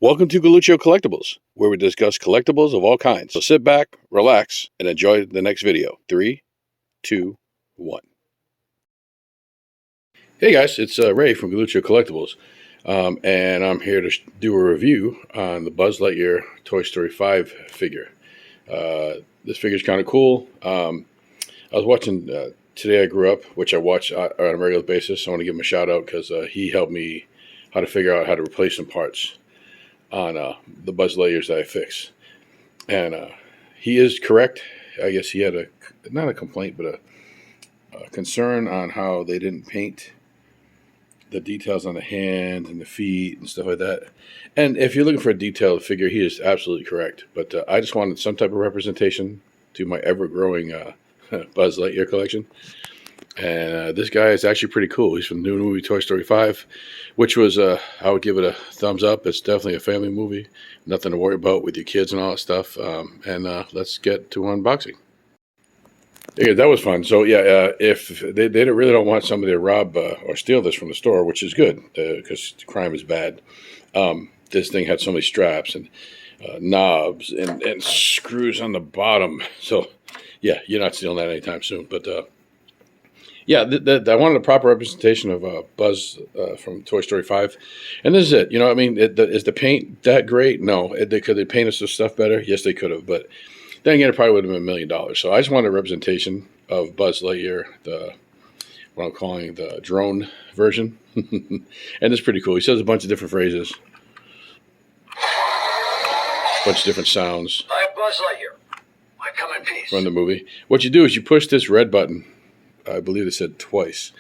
Welcome to Galluccio Collectables, where we discuss collectibles of all kinds. So sit back, relax, and enjoy the next video. 3, 2, 1. Hey guys, it's Ray from Galluccio Collectables, and I'm here to do a review on the Buzz Lightyear Toy Story 5 figure. This figure is kind of cool. I was watching Today I Grew Up, which I watch on a regular basis. I want to give him a shout out because he helped me how to figure out how to replace some parts on the Buzz Lightyears that I fix. And he is correct. I guess he had not a complaint, but a concern on how they didn't paint the details on the hands and the feet and stuff like that. And if you're looking for a detailed figure, he is absolutely correct. But I just wanted some type of representation to my ever-growing Buzz Lightyear collection. And this guy is actually pretty cool. He's from the new movie Toy Story 5, which was, I would give it a thumbs up. It's definitely a family movie. Nothing to worry about with your kids and all that stuff. And let's get to unboxing. Yeah, that was fun. So, yeah, if they really don't want somebody to rob or steal this from the store, which is good because crime is bad. This thing had so many straps and knobs and screws on the bottom. So, yeah, you're not stealing that anytime soon. But yeah, I wanted a proper representation of Buzz from Toy Story 5. And this is it. You know, I mean, is the paint that great? No. Could they paint us the stuff better? Yes, they could have. But then again, it probably would have been $1 million. So I just wanted a representation of Buzz Lightyear, what I'm calling the drone version. And it's pretty cool. He says a bunch of different phrases, a bunch of different sounds. I'm Buzz Lightyear. I come in peace. From the movie. What you do is you push this red button. I believe it said twice,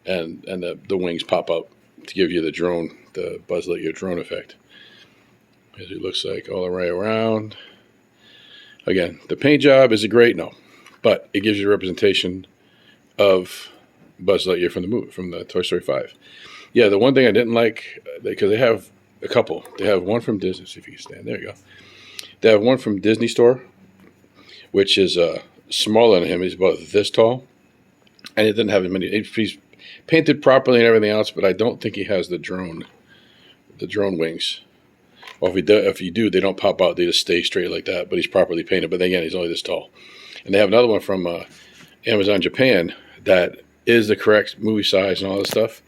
and the wings pop out to give you the Buzz Lightyear drone effect. As it looks like all the way around. Again, the paint job is a great no, but it gives you a representation of Buzz Lightyear from the movie, from the Toy Story 5. Yeah, the one thing I didn't like, because they have a couple. They have one from Disney. See if you can stand. There you go. They have one from Disney Store, which is smaller than him. He's about this tall. And it didn't have as many. He's painted properly and everything else, but I don't think he has the drone wings. Or if you do, they don't pop out. They just stay straight like that. But he's properly painted. But again, he's only this tall. And they have another one from Amazon Japan that is the correct movie size and all this stuff.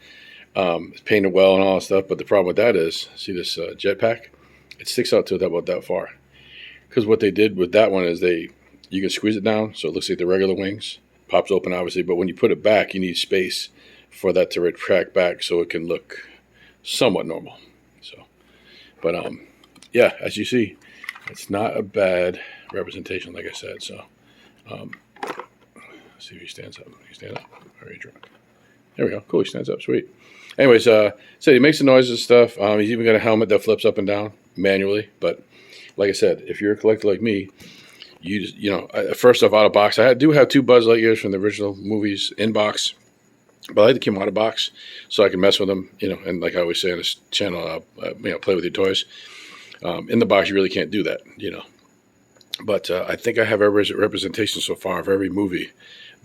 It's painted well and all that stuff. But the problem with that is, see this jetpack? It sticks out to about that far. Because what they did with that one is you can squeeze it down so it looks like the regular wings. Pops open, obviously, but when you put it back, you need space for that to retract back so it can look somewhat normal. So, but yeah, as you see, it's not a bad representation, like I said. So, let's see if he stands up. He stand up. Or are you drunk? There we go. Cool. He stands up. Sweet. Anyways, so he makes the noises and stuff. He's even got a helmet that flips up and down manually. But like I said, if you're a collector like me, you know, first off, out of box, I do have 2 Buzz Lightyears from the original movies in box, but I like to keep them out of box so I can mess with them, you know, and like I always say on this channel, play with your toys. In the box, you really can't do that, you know. But I think I have every representation so far of every movie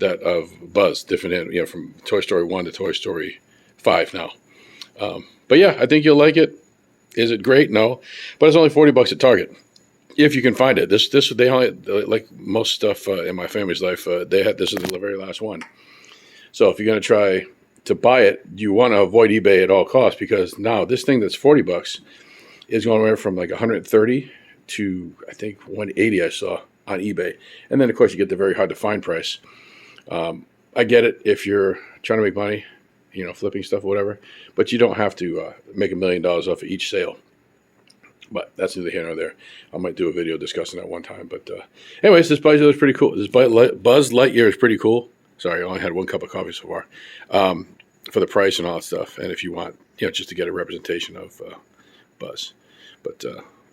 of Buzz, different, you know, from Toy Story 1 to Toy Story 5 now. But yeah, I think you'll like it. Is it great? No, but it's only $40 at Target. If you can find it. They only, like most stuff in my family's life, this is the very last one. So if you're going to try to buy it, you want to avoid eBay at all costs, because now this thing that's $40 is going anywhere from like 130 to I think 180 I saw on eBay. And then of course you get the very hard to find price. I get it if you're trying to make money, you know, flipping stuff or whatever, but you don't have to make $1 million off of each sale. But that's neither here nor there. I might do a video discussing that one time. But anyways, this Buzz Lightyear is pretty cool. This Buzz Lightyear is pretty cool. Sorry, I only had 1 cup of coffee so far. For the price and all that stuff. And if you want, you know, just to get a representation of Buzz. But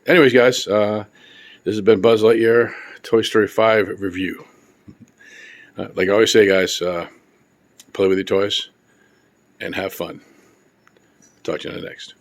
anyways, guys, this has been Buzz Lightyear Toy Story 5 review. Like I always say, guys, play with your toys and have fun. Talk to you on the next.